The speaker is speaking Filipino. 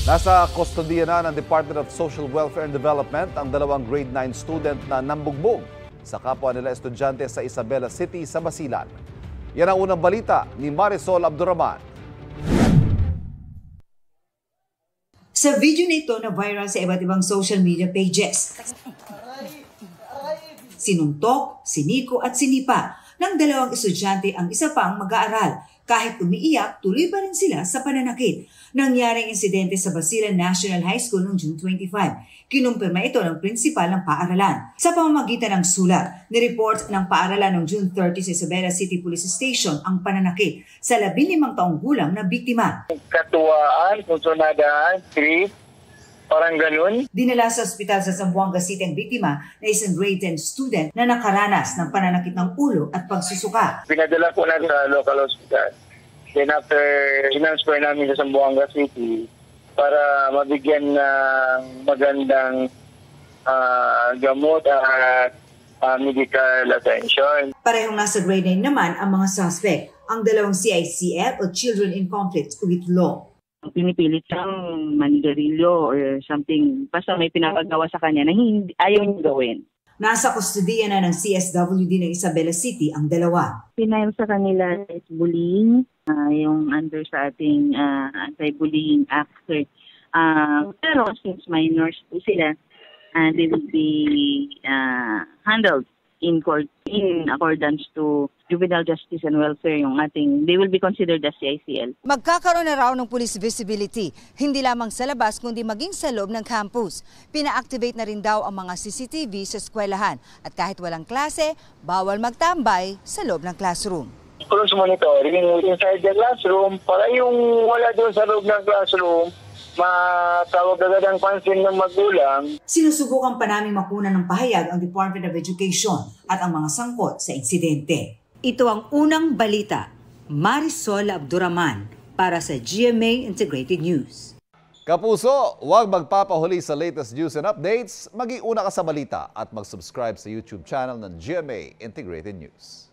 Nasa kustodiya na ng Department of Social Welfare and Development ang dalawang grade 9 student na nambugbog sa kapwa nila estudyante sa Isabela City sa Basilan. Yan ang unang balita ni Marisol Abduraman. Sa video na ito na viral sa iba't ibang social media pages, sinuntok, siniko at sinipa ng dalawang estudyante ang isa pang mag-aaral. Kahit umiiyak, tuloy pa rin sila sa pananakit. Nangyaring insidente sa Basilan National High School noong June 25. Kinumpirma ito ng prinsipal ng paaralan. Sa pamamagitan ng sulat, nireport ng paaralan noong June 30 sa Isabela City Police Station ang pananakit sa 15 taong gulang na biktima. Katuwaan, konsunadaan, trip, parang ganun. Dinala sa ospital sa Zamboanga City ang biktima na isang grade 10 student na nakaranas ng pananakit ng ulo at pagsusuka. Pinadala po na sa local hospital. Then after, transfer namin sa Zamboanga City para mabigyan ng magandang gamot at medical attention. Parehong nasa grade 9 naman ang mga suspect, ang dalawang CICF o Children in Conflict with Law. Pinipilit siyang manigarilyo or something, basta may pinapagawa sa kanya na hindi, ayaw niya gawin. Nasa kustodiya na ng CSWD ng Isabela City ang dalawa. Pinail sa kanila is bullying, yung under sa ating anti-bullying act. Pero since minors po sila, they will be handled in court in accordance to Juvenile Justice and Welfare, yung ating, they will be considered as CICL. Magkakaroon na raw ng police visibility, hindi lamang sa labas kundi maging sa loob ng campus. Pina-activate na rin daw ang mga CCTV sa eskwelahan at kahit walang klase, bawal magtambay sa loob ng classroom. Close monitoring inside the classroom para yung wala doon sa loob ng classroom, matawag agad ang pansin ng magulang. Sinusubukan pa namin makunan ng pahayag ang Department of Education at ang mga sangkot sa insidente. Ito ang unang balita. Marisol Abduraman para sa GMA Integrated News. Kapuso, huwag magpapahuli sa latest news and updates. Mag-iuna ka sa balita at mag-subscribe sa YouTube channel ng GMA Integrated News.